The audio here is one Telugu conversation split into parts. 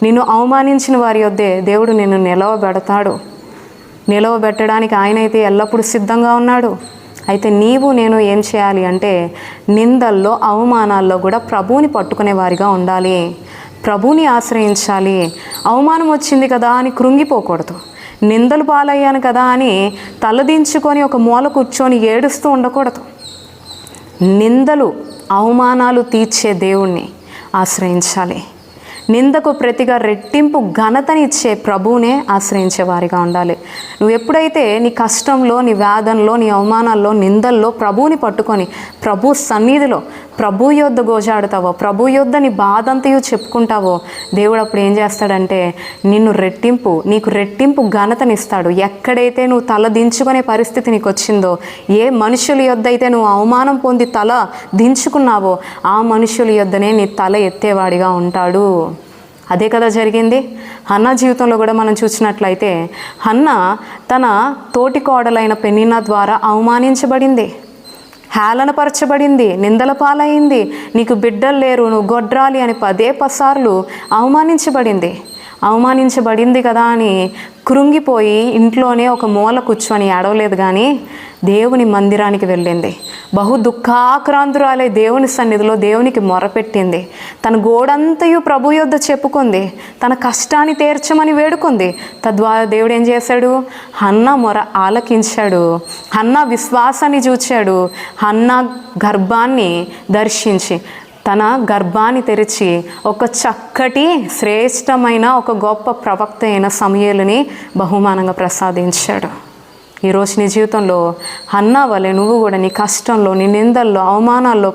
నిన్ను అవమానించిన వారి యొద్దే దేవుడు నిన్ను నిలవబెడతాడు. నిలవబెట్టడానికి ఆయనైతే ఎల్లప్పుడూ సిద్ధంగా ఉన్నాడు. అయితే నీవు నేను ఏం చేయాలి అంటే నిందల్లో అవమానాల్లో కూడా ప్రభువుని పట్టుకునే వారిగా ఉండాలి. ప్రభువుని ఆశ్రయించాలి. అవమానం వచ్చింది కదా అని కృంగిపోకూడదు. నిందలు పాలయ్యాను కదా అని తలదించుకొని ఒక మూల కూర్చొని ఏడుస్తూ ఉండకూడదు. నిందలు అవమానాలు తీర్చే దేవుణ్ణి ఆశ్రయించాలి. నిందకు ప్రతిగా రెట్టింపు ఘనతనిచ్చే ప్రభువునే ఆశ్రయించే వారిగా ఉండాలి. నువ్వు ఎప్పుడైతే నీ కష్టంలో, నీ వేదనలో, నీ అవమానాల్లో, నిందల్లో ప్రభువుని పట్టుకొని ప్రభు సన్నిధిలో ప్రభు యొద్ద గోజాడుతావో, ప్రభు యొద్ద నీ బాధ అంతయు చెప్పుకుంటావో, దేవుడు అప్పుడు ఏం చేస్తాడంటే నీకు రెట్టింపు ఘనతనిస్తాడు. ఎక్కడైతే నువ్వు తల దించుకునే పరిస్థితి నీకు వచ్చిందో, ఏ మనుషుల యొద్ద అయితే నువ్వు అవమానం పొంది తల దించుకున్నావో ఆ మనుషుల యొద్దనే నీ తల ఎత్తేవాడిగా ఉంటాడు. అదే కదా జరిగింది హన్నా జీవితంలో కూడా మనం చూసినట్లయితే, హన్నా తన తోటి కోడలైన పెనిన్నా ద్వారా అవమానించబడింది, హేళనపరచబడింది, నిందల పాలైంది. నీకు బిడ్డలు లేరు, నువ్వు గొడ్రాలి అని 10 సార్లు అవమానించబడింది కదా అని కృంగిపోయి ఇంట్లోనే ఒక మూల కూర్చొని ఏడవలేదు, కానీ దేవుని మందిరానికి వెళ్ళింది. బహు దుఃఖాక్రాంతురాలై దేవుని సన్నిధిలో దేవునికి మొరపెట్టింది. తన గోడంతయు ప్రభు యొద్ద చెప్పుకుంది. తన కష్టాన్ని తీర్చమని వేడుకుంది. తద్వారా దేవుడు ఏం చేశాడు? హన్నా మొర ఆలకించాడు. హన్నా విశ్వాసాన్ని చూచాడు. హన్నా గర్భాన్ని దర్శించి తన గర్భాన్ని తెరిచి ఒక చక్కటి శ్రేష్టమైన ఒక గొప్ప ప్రవక్త అయిన సమూయేలుని బహుమానంగా ప్రసాదించాడు. ఈరోజు నీ జీవితంలో హన్నా వలె నువ్వు కూడా నీ కష్టంలో, నీ నిందల్లో, అవమానాల్లో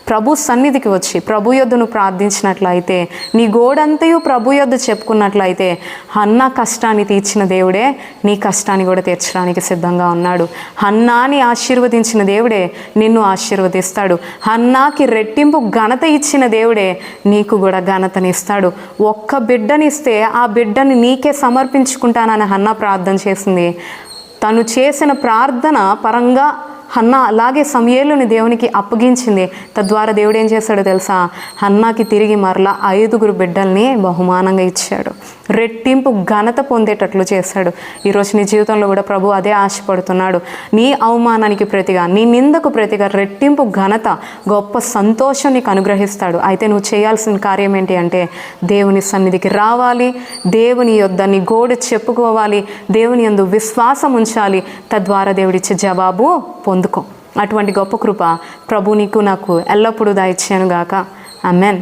ప్రభు సన్నిధికి వచ్చి ప్రభు యొద్దను ప్రార్థించినట్లయితే, నీ గోడంతయు ప్రభు యొద్ద చెప్పుకున్నట్లయితే, హన్నా కష్టాన్ని తీర్చిన దేవుడే నీ కష్టాన్ని కూడా తీర్చడానికి సిద్ధంగా ఉన్నాడు. హన్నాని ఆశీర్వదించిన దేవుడే నిన్ను ఆశీర్వదిస్తాడు. హన్నాకి రెట్టింపు ఘనత ఇచ్చిన దేవుడే నీకు కూడా ఘనతనిస్తాడు. ఒక్క బిడ్డనిస్తే ఆ బిడ్డని నీకే సమర్పించుకుంటానని హన్నా ప్రార్థన చేసింది. తను చేసిన ప్రార్థన పరంగా హన్నా అలాగే సమూయేలుని దేవునికి అప్పగించింది. తద్వారా దేవుడు ఏం చేశాడో తెలుసా? హన్నాకి తిరిగి మరలా 5 బిడ్డల్ని బహుమానంగా ఇచ్చాడు. రెట్టింపు ఘనత పొందేటట్లు చేశాడు. ఈరోజు నీ జీవితంలో కూడా ప్రభు అదే ఆశపడుతున్నాడు. నీ అవమానానికి ప్రతిగా, నీ నిందకు ప్రతిగా రెట్టింపు ఘనత, గొప్ప సంతోషం నీకు అనుగ్రహిస్తాడు. అయితే నువ్వు చేయాల్సిన కార్యం ఏంటి అంటే దేవుని సన్నిధికి రావాలి, దేవుని యొద్ద నీ గోడు చెప్పుకోవాలి, దేవుని యందు విశ్వాసం ఉంచాలి. తద్వారా దేవుడిచ్చే జవాబు పొందుకో. అటువంటి గొప్ప కృప ప్రభు నీకు నాకు ఎల్లప్పుడూ దయచేయనుగాక. ఆమేన్.